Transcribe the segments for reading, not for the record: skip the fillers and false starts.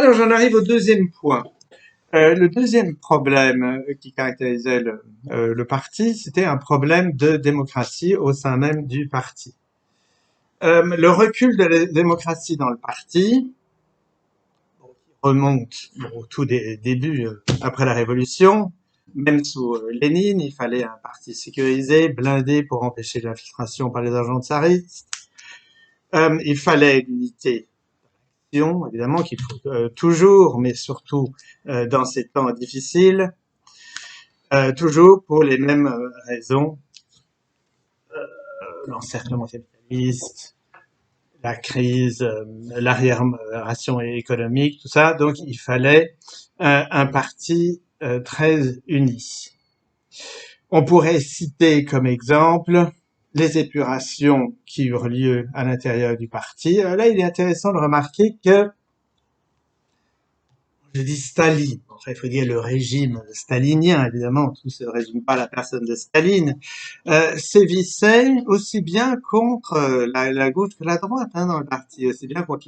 Alors, j'en arrive au deuxième point. Le deuxième problème qui caractérisait le parti, c'était un problème de démocratie au sein même du parti. Le recul de la démocratie dans le parti remonte au tout début, après la Révolution. Même sous Lénine, il fallait un parti sécurisé, blindé pour empêcher l'infiltration par les agents tsaristes. Il fallait l'unité évidemment qu'il faut toujours, mais surtout dans ces temps difficiles, toujours pour les mêmes raisons, l'encerclement capitaliste, la crise, l'arriération économique, tout ça. Donc il fallait un parti très uni. On pourrait citer comme exemple les épurations qui eurent lieu à l'intérieur du parti. Là, il est intéressant de remarquer que je dis Staline. Enfin, il faut dire le régime stalinien, évidemment, tout se résume pas à la personne de Staline, sévissait aussi bien contre la gauche que la droite dans le parti, aussi bien contre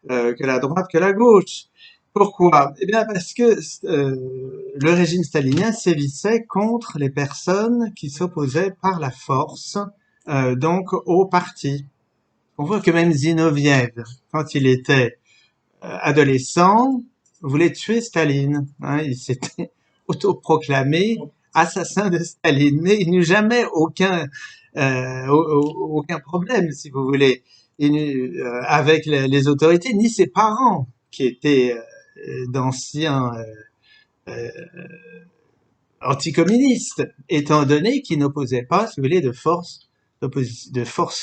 que la droite que la gauche. Pourquoi? Eh bien parce que le régime stalinien sévissait contre les personnes qui s'opposaient par la force donc au parti. On voit que même Zinoviev, quand il était adolescent, voulait tuer Staline. Il s'était autoproclamé assassin de Staline, mais il n'eut jamais aucun problème, si vous voulez, avec les autorités, ni ses parents, qui étaient d'anciens anticommunistes, étant donné qu'ils n'opposaient pas, si vous voulez, de force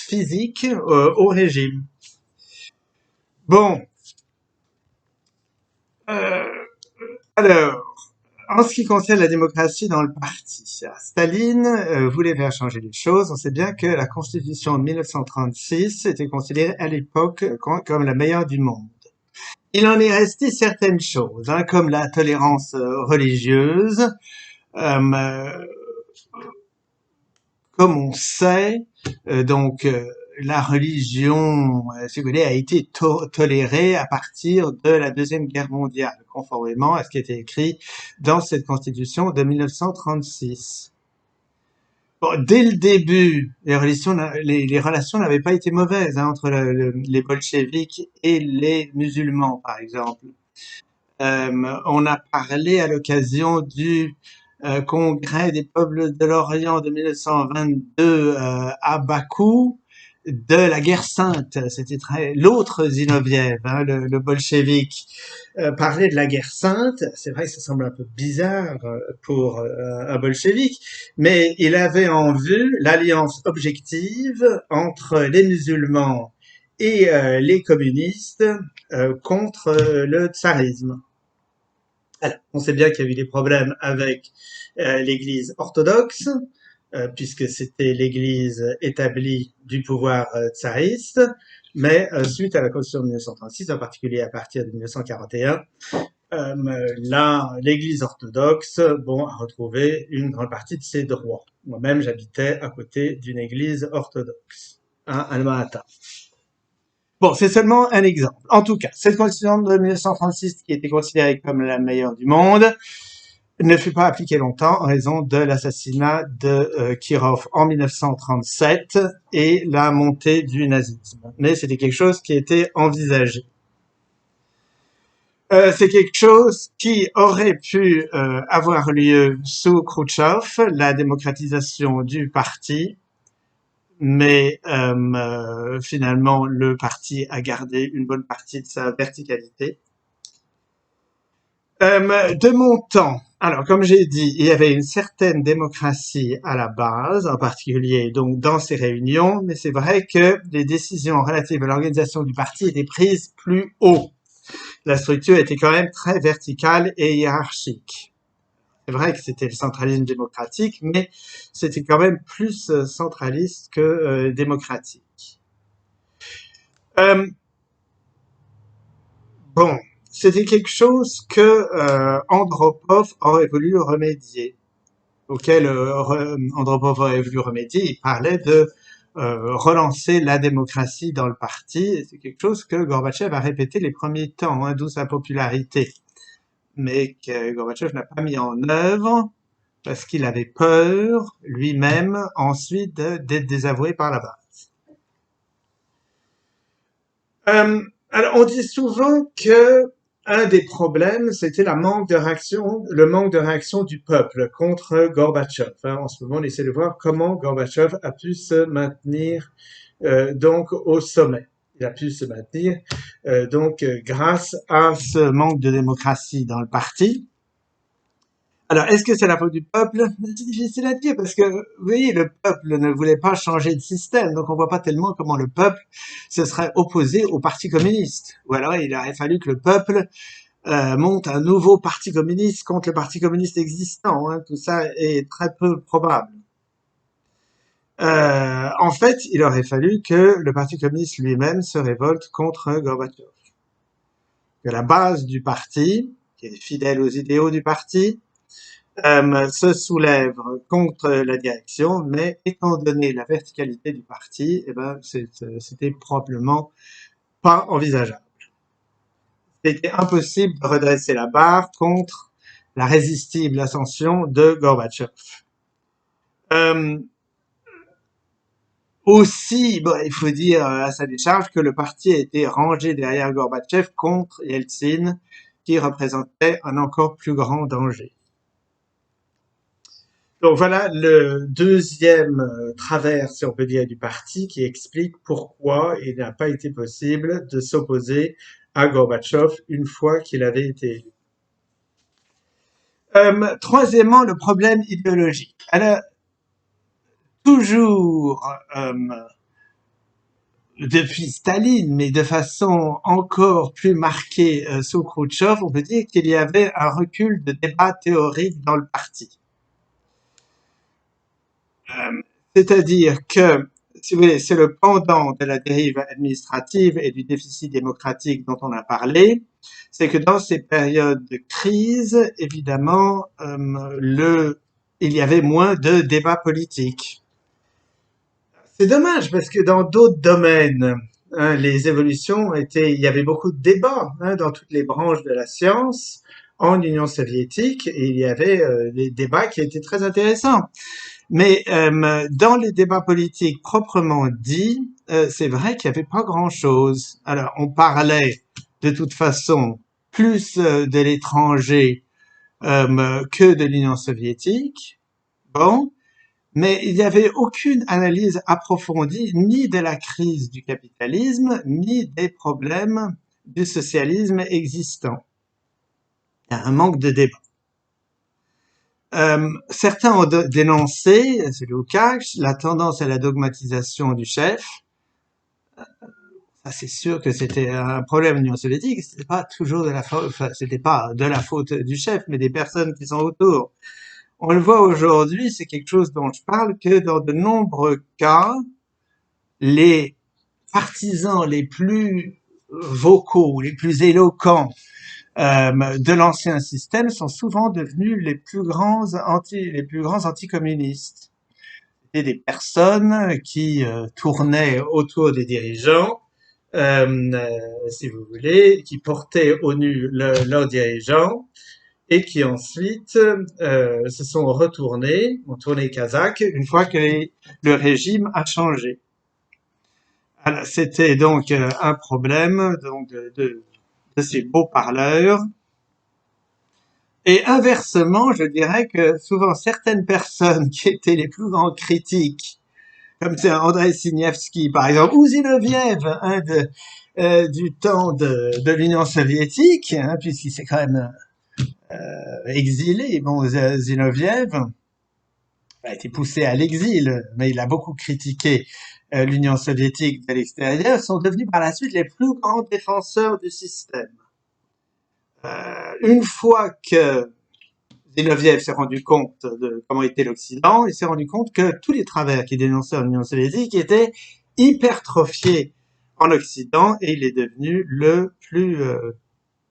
physique au régime. Bon, euh, alors, en ce qui concerne la démocratie dans le parti, Staline voulait faire changer les choses. On sait bien que la Constitution de 1936 était considérée à l'époque comme la meilleure du monde. Il en est resté certaines choses, comme la tolérance religieuse. Euh, comme on sait, la religion, si vous voulez, a été tolérée à partir de la Deuxième Guerre mondiale, conformément à ce qui était écrit dans cette constitution de 1936. Bon, dès le début, les relations n'avaient pas été mauvaises entre les bolcheviks et les musulmans, par exemple. On a parlé à l'occasion du Congrès des peuples de l'Orient de 1922 à Bakou de la guerre sainte. C'était l'autre Zinoviev, le bolchevique, parlait de la guerre sainte. C'est vrai que ça semble un peu bizarre pour un bolchevique, mais il avait en vue l'alliance objective entre les musulmans et les communistes contre le tsarisme. Alors, on sait bien qu'il y a eu des problèmes avec l'Église orthodoxe, puisque c'était l'Église établie du pouvoir tsariste, mais suite à la Constitution de 1936, en particulier à partir de 1941, l'Église orthodoxe, a retrouvé une grande partie de ses droits. Moi-même, j'habitais à côté d'une Église orthodoxe, à Alma-Ata. Bon, c'est seulement un exemple. En tout cas, cette constitution de 1936, qui était considérée comme la meilleure du monde, ne fut pas appliquée longtemps en raison de l'assassinat de Kirov en 1937 et la montée du nazisme. Mais c'était quelque chose qui était envisagé. C'est quelque chose qui aurait pu avoir lieu sous Khrouchtchev, la démocratisation du parti, mais finalement le parti a gardé une bonne partie de sa verticalité. De mon temps, alors comme j'ai dit, il y avait une certaine démocratie à la base, en particulier donc dans ces réunions, mais c'est vrai que les décisions relatives à l'organisation du parti étaient prises plus haut. La structure était quand même très verticale et hiérarchique. C'est vrai que c'était le centralisme démocratique, mais c'était quand même plus centraliste que démocratique. Euh, bon, c'était quelque chose que Andropov aurait voulu remédier, auquel Andropov aurait voulu remédier. Il parlait de relancer la démocratie dans le parti. Et c'est quelque chose que Gorbatchev a répété les premiers temps, hein, d'où sa popularité, mais que Gorbatchev n'a pas mis en œuvre parce qu'il avait peur lui-même ensuite d'être désavoué par la base. Alors on dit souvent que un des problèmes, c'était le manque de réaction du peuple contre Gorbatchev. Hein, en ce moment, on essaie de voir comment Gorbatchev a pu se maintenir donc au sommet. Il a pu se maintenir grâce à ce manque de démocratie dans le parti. Alors, est-ce que c'est la faute du peuple? C'est difficile à dire parce que, vous voyez, le peuple ne voulait pas changer de système, donc on voit pas tellement comment le peuple se serait opposé au Parti communiste. Ou alors, il aurait fallu que le peuple monte un nouveau Parti communiste contre le Parti communiste existant. Hein. Tout ça est très peu probable. En fait, il aurait fallu que le Parti communiste lui-même se révolte contre Gorbatchev. Que la base du parti, qui est fidèle aux idéaux du parti, se soulève contre la direction, mais étant donné la verticalité du parti, eh ben, c'était probablement pas envisageable. C'était impossible de redresser la barre contre la résistible ascension de Gorbatchev. Aussi, bon, il faut dire à sa décharge que le parti a été rangé derrière Gorbatchev contre Yeltsin, qui représentait un encore plus grand danger. Donc voilà le deuxième travers, si on peut dire, du parti qui explique pourquoi il n'a pas été possible de s'opposer à Gorbatchev une fois qu'il avait été élu. Troisièmement, le problème idéologique. Alors, toujours depuis Staline, mais de façon encore plus marquée sous Khrouchtchev, on peut dire qu'il y avait un recul de débat théorique dans le parti. C'est-à-dire que, si vous voulez, c'est le pendant de la dérive administrative et du déficit démocratique dont on a parlé. C'est que dans ces périodes de crise, évidemment, il y avait moins de débats politiques. C'est dommage parce que dans d'autres domaines, hein, les évolutions il y avait beaucoup de débats hein, dans toutes les branches de la science en Union soviétique et il y avait des débats qui étaient très intéressants. Mais dans les débats politiques proprement dits, c'est vrai qu'il n'y avait pas grand-chose. Alors, on parlait de toute façon plus de l'étranger que de l'Union soviétique. Bon, mais il n'y avait aucune analyse approfondie ni de la crise du capitalisme, ni des problèmes du socialisme existant. Il y a un manque de débat. Certains ont dénoncé, c'est Lukács, la tendance à la dogmatisation du chef. Ça, c'est sûr que c'était un problème de l'Union soviétique. C'était pas toujours de la faute, enfin, c'était pas de la faute du chef, mais des personnes qui sont autour. On le voit aujourd'hui, c'est quelque chose dont je parle, que dans de nombreux cas, les partisans les plus vocaux, les plus éloquents de l'ancien système sont souvent devenus les plus grands anticommunistes. C'était des personnes qui tournaient autour des dirigeants, si vous voulez, qui portaient au nu leurs dirigeants et qui ensuite se sont ont tourné kazakh une fois que le régime a changé. Alors, c'était donc un problème donc de ces beaux parleurs. Et inversement, je dirais que souvent certaines personnes qui étaient les plus grands critiques, comme c'est Andrei Sinievski par exemple, ou Zinoviev hein, du temps de l'Union soviétique, hein, puisqu'il s'est quand même exilé. Bon, Zinoviev a été poussé à l'exil, mais il a beaucoup critiqué l'Union soviétique de l'extérieur, sont devenus par la suite les plus grands défenseurs du système. Une fois que Zinoviev s'est rendu compte de comment était l'Occident, il s'est rendu compte que tous les travers qu'il dénonçait en Union soviétique étaient hypertrophiés en Occident et il est devenu le plus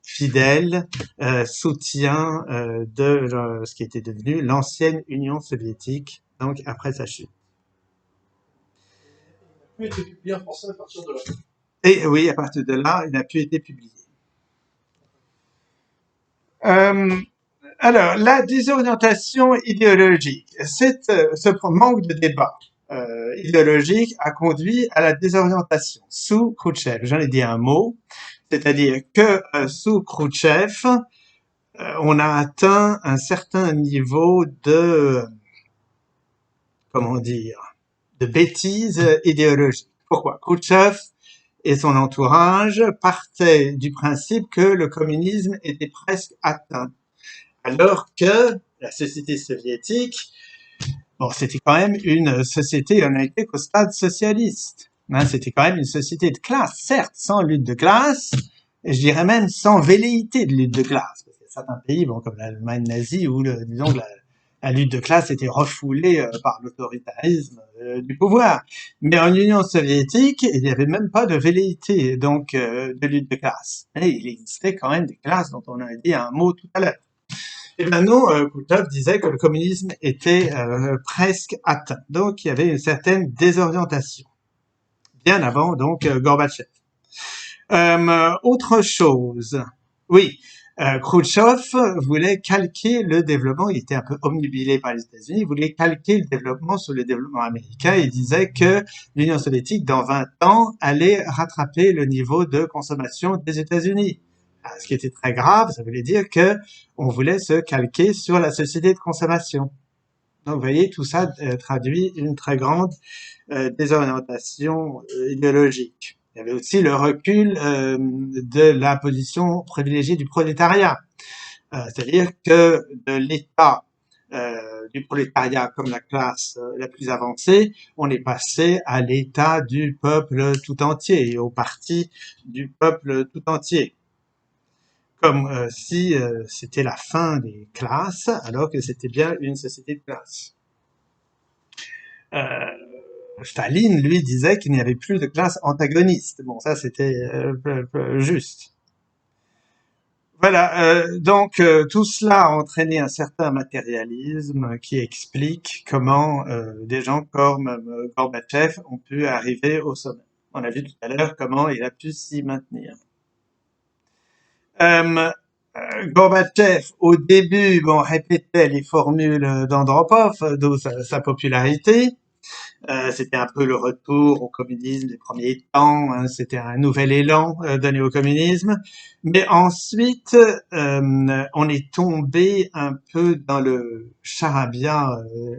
fidèle soutien de ce qui était devenu l'ancienne Union soviétique, donc après sa chute. Puis été publié en français à partir de là. Et oui, à partir de là, il n'a plus été publié. Euh, alors, la désorientation idéologique, ce manque de débat idéologique a conduit à la désorientation sous Khrouchtchev. J'en ai dit un mot, c'est-à-dire que sous Khrouchtchev, on a atteint un certain niveau de, comment dire, de bêtises idéologiques. Pourquoi? Khrouchtchev et son entourage partaient du principe que le communisme était presque atteint, alors que la société soviétique, bon, c'était quand même une société, on n'était qu'au stade socialiste. Hein, c'était quand même une société de classe, certes, sans lutte de classe, et je dirais même sans velléité de lutte de classe. Parce qu'il y a certains pays, bon, comme l'Allemagne nazie, où disons que la lutte de classe était refoulée par l'autoritarisme du pouvoir. Mais en Union soviétique, il n'y avait même pas de velléité donc de lutte de classe. Et il existait quand même des classes dont on a dit un mot tout à l'heure. Et ben non, Koutov disait que le communisme était presque atteint. Donc il y avait une certaine désorientation. Bien avant donc Gorbatchev. Autre chose. Oui, Khrouchtchev voulait calquer le développement, il était un peu omnubilé par les États-Unis, il voulait calquer le développement sur le développement américain. Il disait que l'Union soviétique, dans 20 ans, allait rattraper le niveau de consommation des États-Unis. Ce qui était très grave, ça voulait dire que on voulait se calquer sur la société de consommation. Donc, vous voyez, tout ça traduit une très grande désorientation idéologique. Il y avait aussi le recul de la position privilégiée du prolétariat, c'est-à-dire que de l'État du prolétariat comme la classe la plus avancée, on est passé à l'État du peuple tout entier et au parti du peuple tout entier, comme si c'était la fin des classes, alors que c'était bien une société de classe. Euh, Staline, lui, disait qu'il n'y avait plus de classe antagoniste. Bon, ça, c'était juste. Voilà, donc tout cela a entraîné un certain matérialisme qui explique comment des gens comme Gorbatchev ont pu arriver au sommet. On a vu tout à l'heure comment il a pu s'y maintenir. Euh, Gorbatchev, au début, bon, répétait les formules d'Andropov, d'où sa popularité. C'était un peu le retour au communisme des premiers temps, hein, c'était un nouvel élan donné au communisme. Mais ensuite, on est tombé un peu dans le charabia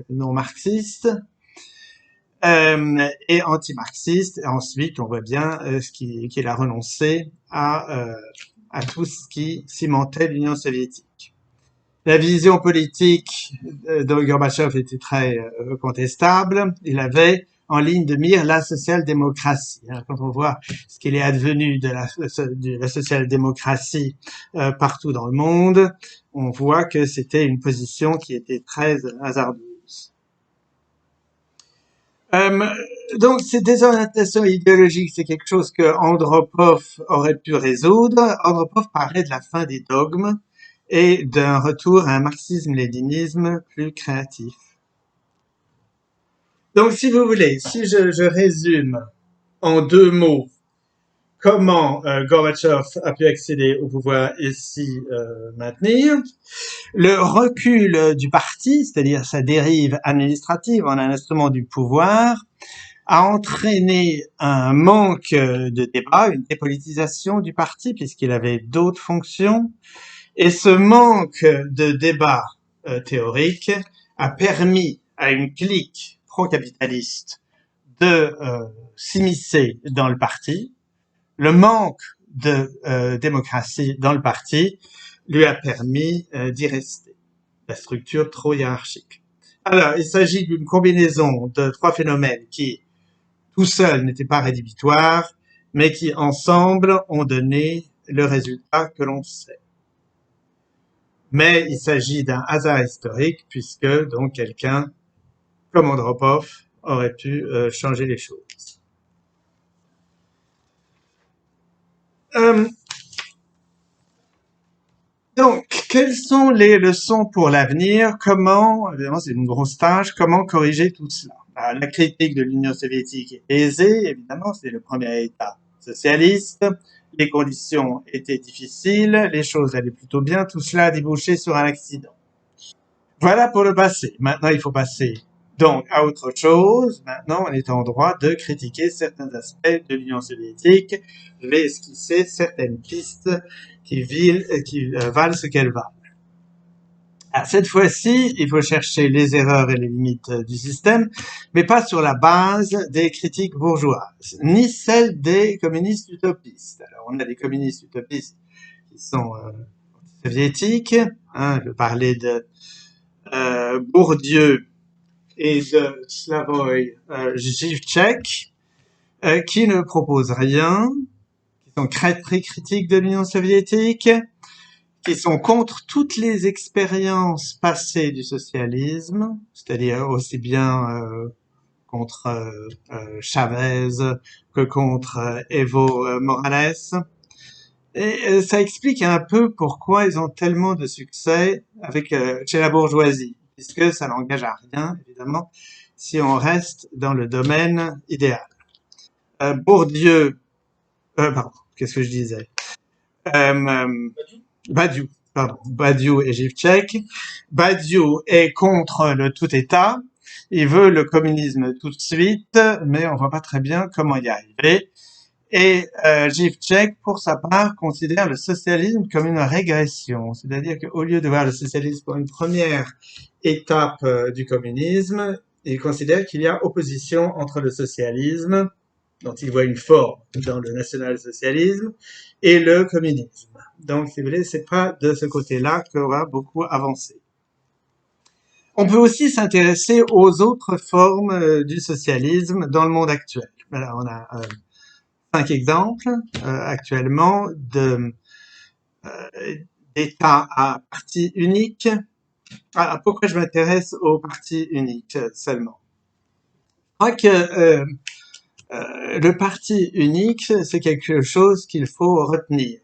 non marxiste et anti-marxiste. Et ensuite, on voit bien qu'il a renoncé à tout ce qui cimentait l'Union soviétique. La vision politique de Gorbatchev était très contestable. Il avait en ligne de mire la social-démocratie. Quand on voit ce qu'il est advenu de la social-démocratie partout dans le monde, on voit que c'était une position qui était très hasardeuse. Euh, donc, ces désorientations idéologiques, c'est quelque chose que Andropov aurait pu résoudre. Andropov parlait de la fin des dogmes et d'un retour à un marxisme-léninisme plus créatif. Donc, si vous voulez, si je résume en 2 mots comment Gorbatchev a pu accéder au pouvoir et s'y maintenir, le recul du parti, c'est-à-dire sa dérive administrative en un instrument du pouvoir, a entraîné un manque de débat, une dépolitisation du parti puisqu'il avait d'autres fonctions. Et ce manque de débat théorique a permis à une clique pro-capitaliste de s'immiscer dans le parti. Le manque de démocratie dans le parti lui a permis d'y rester. La structure trop hiérarchique. Alors, il s'agit d'une combinaison de 3 phénomènes qui, tout seuls, n'étaient pas rédhibitoires, mais qui, ensemble, ont donné le résultat que l'on sait. Mais il s'agit d'un hasard historique puisque donc quelqu'un comme Andropov aurait pu changer les choses. Euh, donc, quelles sont les leçons pour l'avenir? Comment, évidemment c'est une grosse tâche, comment corriger tout cela? La critique de l'Union soviétique est aisée, évidemment, c'est le premier État socialiste. Les conditions étaient difficiles, les choses allaient plutôt bien, tout cela a débouché sur un accident. Voilà pour le passé. Maintenant, il faut passer donc à autre chose. Maintenant, on est en droit de critiquer certains aspects de l'Union soviétique. Je vais esquisser certaines pistes qui valent ce qu'elles valent. Cette fois-ci, il faut chercher les erreurs et les limites du système, mais pas sur la base des critiques bourgeoises, ni celles des communistes utopistes. Alors, on a des communistes utopistes qui sont soviétiques. Je parlais de Bourdieu et de Slavoj Žižek, qui ne proposent rien, qui sont très critiques de l'Union soviétique, qui sont contre toutes les expériences passées du socialisme, c'est-à-dire aussi bien contre Chavez que contre Evo Morales. Et ça explique un peu pourquoi ils ont tellement de succès chez la bourgeoisie, puisque ça n'engage à rien, évidemment, si on reste dans le domaine idéal. Bourdieu, pardon, qu'est-ce que je disais Badiou, pardon, Badiou et Živček. Badiou est contre le tout État, il veut le communisme tout de suite, mais on voit pas très bien comment y arriver. Et Živček, pour sa part, considère le socialisme comme une régression, c'est-à-dire qu'au lieu de voir le socialisme comme une première étape du communisme, il considère qu'il y a opposition entre le socialisme, dont il voit une forme dans le national-socialisme, et le communisme. Donc, si vous voulez, c'est pas de ce côté-là qu'on va beaucoup avancer. On peut aussi s'intéresser aux autres formes du socialisme dans le monde actuel. Alors, on a 5 exemples actuellement d'États à parti unique. Pourquoi je m'intéresse aux partis uniques seulement? Je crois que le parti unique, c'est quelque chose qu'il faut retenir.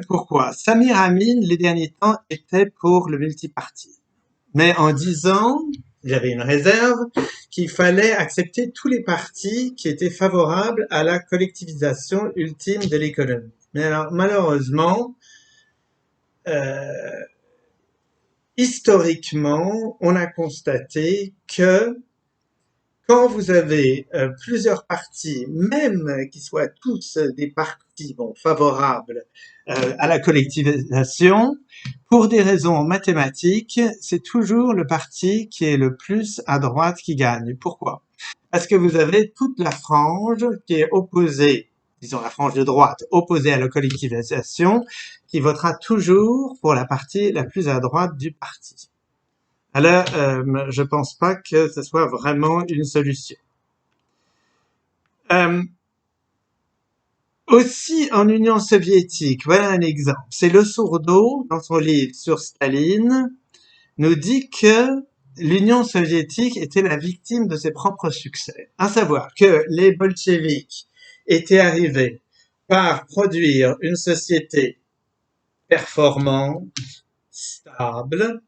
Pourquoi? Samir Amin, les derniers temps, était pour le multiparti. Mais en disant, il y avait une réserve, qu'il fallait accepter tous les partis qui étaient favorables à la collectivisation ultime de l'économie. Mais alors, malheureusement, historiquement, on a constaté que quand vous avez plusieurs partis, même qui soient tous des partis favorables à la collectivisation, pour des raisons mathématiques, c'est toujours le parti qui est le plus à droite qui gagne. Pourquoi? Parce que vous avez toute la frange qui est opposée, disons la frange de droite, opposée à la collectivisation, qui votera toujours pour la partie la plus à droite du parti. Alors, je pense pas que ce soit vraiment une solution. Aussi en Union soviétique, voilà un exemple. C'est Losurdo, dans son livre sur Staline, nous dit que l'Union soviétique était la victime de ses propres succès. À savoir que les bolcheviks étaient arrivés par produire une société performante, stable,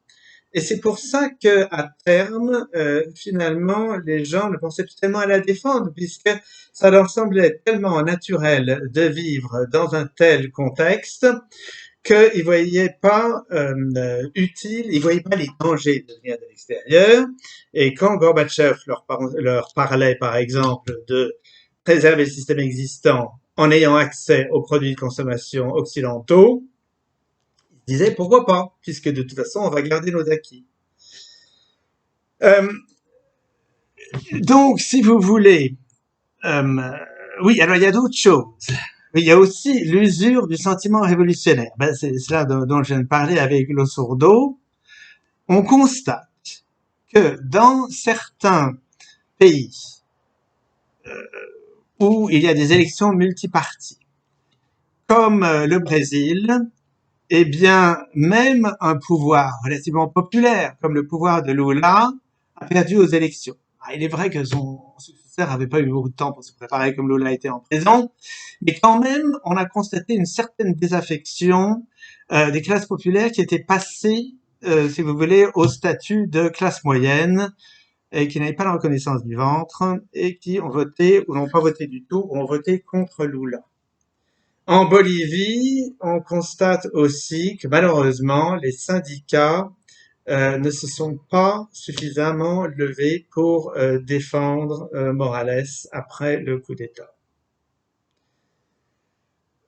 et c'est pour ça que, à terme, finalement, les gens ne pensaient plus tellement à la défendre, puisque ça leur semblait tellement naturel de vivre dans un tel contexte qu'ils voyaient pas utile, ils voyaient pas les dangers de venir de l'extérieur. Et quand Gorbatchev leur parlait, par exemple, de préserver le système existant en ayant accès aux produits de consommation occidentaux, disait pourquoi pas, puisque de toute façon on va garder nos acquis. Donc, si vous voulez, oui, alors il y a d'autres choses. Il y a aussi l'usure du sentiment révolutionnaire. C'est cela dont je viens de parler avec Losurdo. On constate que dans certains pays où il y a des élections multiparties, comme le Brésil, eh bien, même un pouvoir relativement populaire, comme le pouvoir de Lula, a perdu aux élections. Il est vrai que son successeur n'avait pas eu beaucoup de temps pour se préparer comme Lula était en prison, mais quand même, on a constaté une certaine désaffection des classes populaires qui étaient passées, si vous voulez, au statut de classe moyenne et qui n'avaient pas la reconnaissance du ventre et qui ont voté ou n'ont pas voté du tout ou ont voté contre Lula. En Bolivie, on constate aussi que malheureusement, les syndicats ne se sont pas suffisamment levés pour défendre Morales après le coup d'État.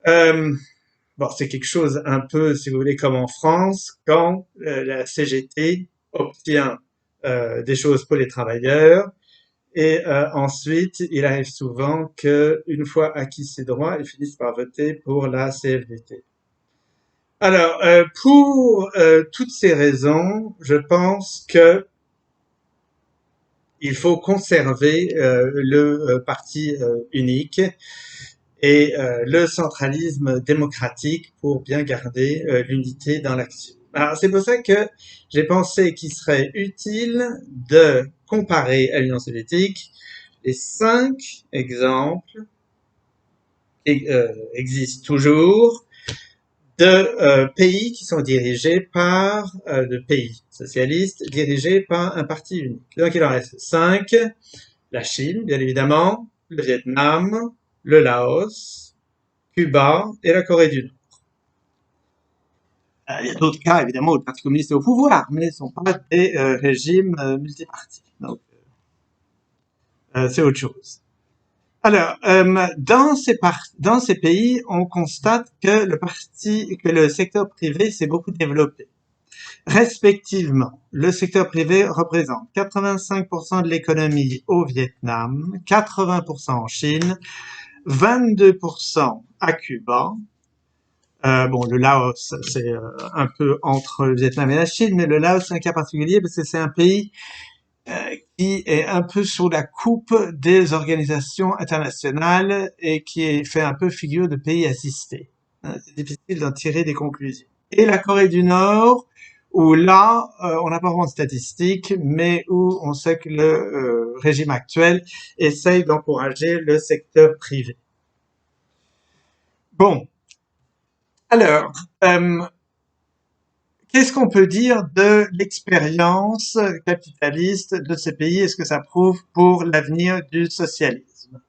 Bon, c'est quelque chose un peu, si vous voulez, comme en France, quand la CGT obtient des choses pour les travailleurs, et ensuite, il arrive souvent que, une fois acquis ses droits, ils finissent par voter pour la CFDT. Alors, pour toutes ces raisons, je pense que il faut conserver le parti unique et le centralisme démocratique pour bien garder l'unité dans l'action. Alors, c'est pour ça que j'ai pensé qu'il serait utile de comparer à l'Union soviétique les 5 exemples qui existent toujours de pays qui sont dirigés par de pays socialistes dirigés par un parti unique. Donc il en reste 5. La Chine, bien évidemment, le Vietnam, le Laos, Cuba et la Corée du Nord. Il y a d'autres cas, évidemment, où le Parti communiste est au pouvoir, mais ce ne sont pas des régimes multipartis. Donc, c'est autre chose. Alors, dans ces pays, on constate que le secteur privé s'est beaucoup développé. Respectivement, le secteur privé représente 85% de l'économie au Vietnam, 80% en Chine, 22% à Cuba. Bon, le Laos, c'est un peu entre le Vietnam et la Chine, mais le Laos, c'est un cas particulier parce que c'est un pays qui est un peu sous la coupe des organisations internationales et qui fait un peu figure de pays assisté. C'est difficile d'en tirer des conclusions. Et la Corée du Nord, où là, on n'a pas vraiment de statistiques, mais où on sait que le régime actuel essaye d'encourager le secteur privé. Bon, alors, qu'est-ce qu'on peut dire de l'expérience capitaliste de ces pays? Est-ce que ça prouve pour l'avenir du socialisme?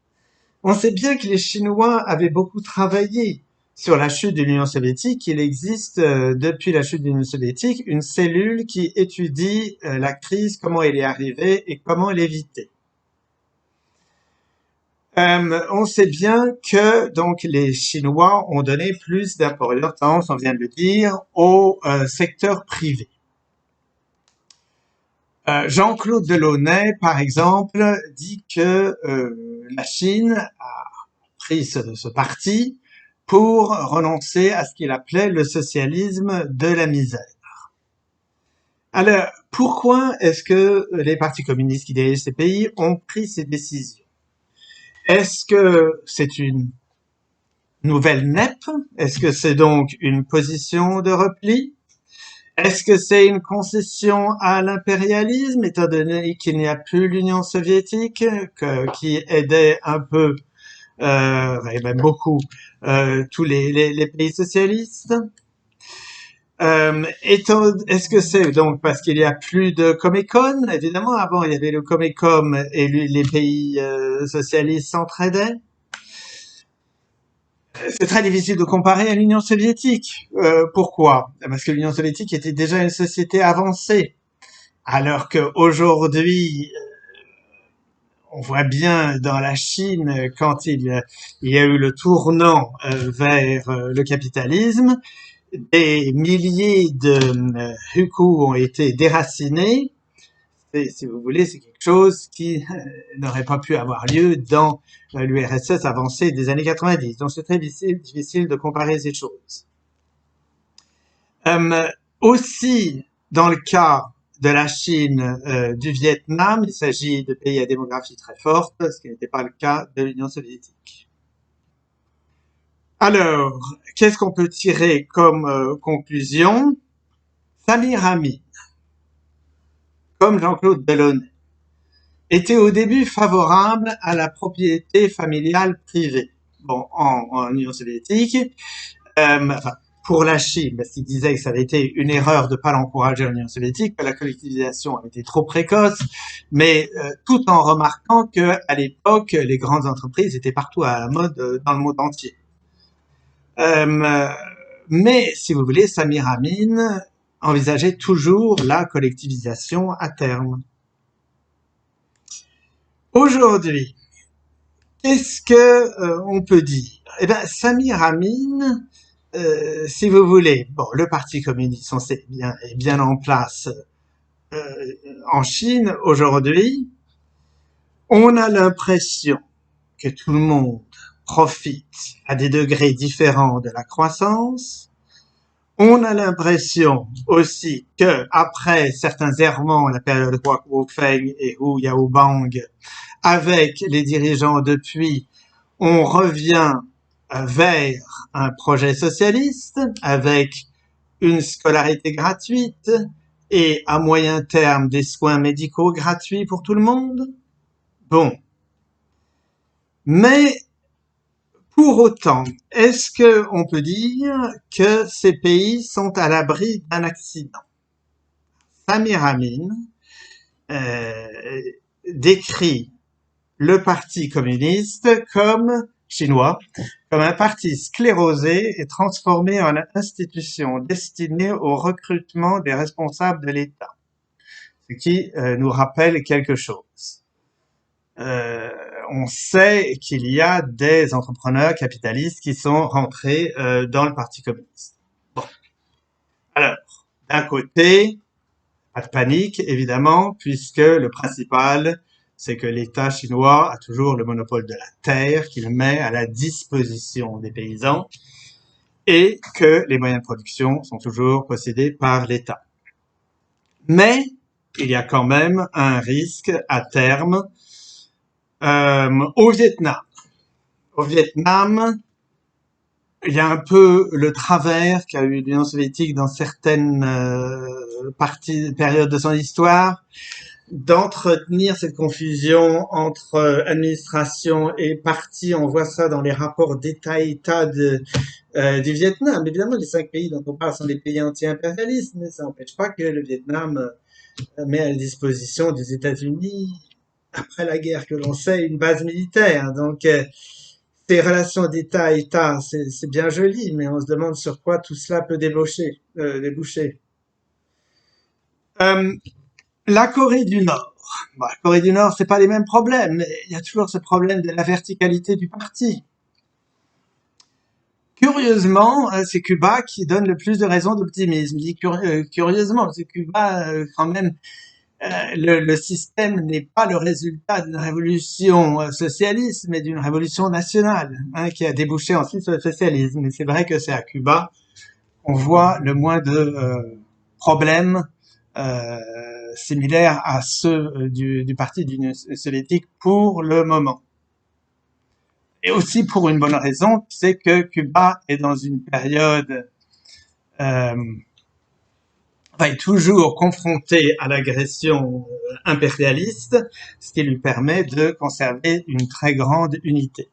On sait bien que les Chinois avaient beaucoup travaillé sur la chute de l'Union soviétique. Il existe, depuis la chute de l'Union soviétique, une cellule qui étudie la crise, comment elle est arrivée et comment l'éviter. On sait bien que donc les Chinois ont donné plus d'importance, on vient de le dire, au secteur privé. Jean-Claude Delaunay, par exemple, dit que la Chine a pris ce parti pour renoncer à ce qu'il appelait le socialisme de la misère. Alors, pourquoi est-ce que les partis communistes qui dirigent ces pays ont pris ces décisions? Est-ce que c'est une nouvelle NEP? Est-ce que c'est donc une position de repli? Est-ce que c'est une concession à l'impérialisme, étant donné qu'il n'y a plus l'Union soviétique, qui aidait un peu, et même beaucoup, tous les pays socialistes? Est-ce que c'est donc parce qu'il y a plus de Comecon? Évidemment, avant il y avait le Comecon et les pays socialistes s'entraidaient. C'est très difficile de comparer à l'Union soviétique. Pourquoi? Parce que l'Union soviétique était déjà une société avancée, alors qu'aujourd'hui, on voit bien dans la Chine, quand il y a eu le tournant vers le capitalisme, des milliers de hukou ont été déracinés. Et, si vous voulez, c'est quelque chose qui n'aurait pas pu avoir lieu dans l'URSS avancée des années 90. Donc c'est très difficile de comparer ces choses. Aussi, dans le cas de la Chine, du Vietnam, il s'agit de pays à démographie très forte, ce qui n'était pas le cas de l'Union soviétique. Alors, qu'est-ce qu'on peut tirer comme conclusion? Samir Amin, comme Jean-Claude Delaunay, était au début favorable à la propriété familiale privée. Bon, en Union soviétique, enfin, pour la Chine, parce qu'il disait que ça avait été une erreur de ne pas l'encourager en Union soviétique, que la collectivisation avait été trop précoce, mais tout en remarquant que à l'époque, les grandes entreprises étaient partout à la mode dans le monde entier. Mais, si vous voulez, Samir Amin envisageait toujours la collectivisation à terme. Aujourd'hui, qu'est-ce que on peut dire? Eh ben, Samir Amin, si vous voulez, bon, le Parti communiste, on sait bien, est bien en place en Chine aujourd'hui. On a l'impression que tout le monde profite à des degrés différents de la croissance. On a l'impression aussi que après certains errements, la période Huo Feng et Hu Yaobang, avec les dirigeants depuis, on revient vers un projet socialiste avec une scolarité gratuite et à moyen terme des soins médicaux gratuits pour tout le monde. Bon. Mais pour autant, est-ce que on peut dire que ces pays sont à l'abri d'un accident? Samir Amin décrit le Parti communiste comme chinois, comme un parti sclérosé et transformé en institution destinée au recrutement des responsables de l'État, ce qui nous rappelle quelque chose. On sait qu'il y a des entrepreneurs capitalistes qui sont rentrés dans le Parti communiste. Bon. Alors, d'un côté, pas de panique, évidemment, puisque le principal, c'est que l'État chinois a toujours le monopole de la terre qu'il met à la disposition des paysans et que les moyens de production sont toujours possédés par l'État. Mais il y a quand même un risque à terme au Vietnam. Au Vietnam, il y a un peu le travers qu'a eu l'Union soviétique dans certaines périodes de son histoire, d'entretenir cette confusion entre administration et parti. On voit ça dans les rapports d'État-État du Vietnam. Évidemment, les 5 pays dont on parle sont des pays anti-impérialistes, mais ça n'empêche pas que le Vietnam met à la disposition des États-Unis, après la guerre que l'on sait, une base militaire. Donc, ces relations d'État à État, c'est bien joli, mais on se demande sur quoi tout cela peut déboucher. La Corée du Nord. Bon, la Corée du Nord, c'est pas les mêmes problèmes, mais il y a toujours ce problème de la verticalité du parti. Curieusement, c'est Cuba qui donne le plus de raisons d'optimisme. Je dis curieusement, parce que Cuba, quand même, le système n'est pas le résultat d'une révolution socialiste, mais d'une révolution nationale, qui a débouché ensuite sur le socialisme. Mais c'est vrai que c'est à Cuba qu'on voit le moins de problèmes similaires à ceux du Parti d'Union soviétique pour le moment. Et aussi pour une bonne raison, c'est que Cuba est dans une période est toujours confronté à l'agression impérialiste, ce qui lui permet de conserver une très grande unité.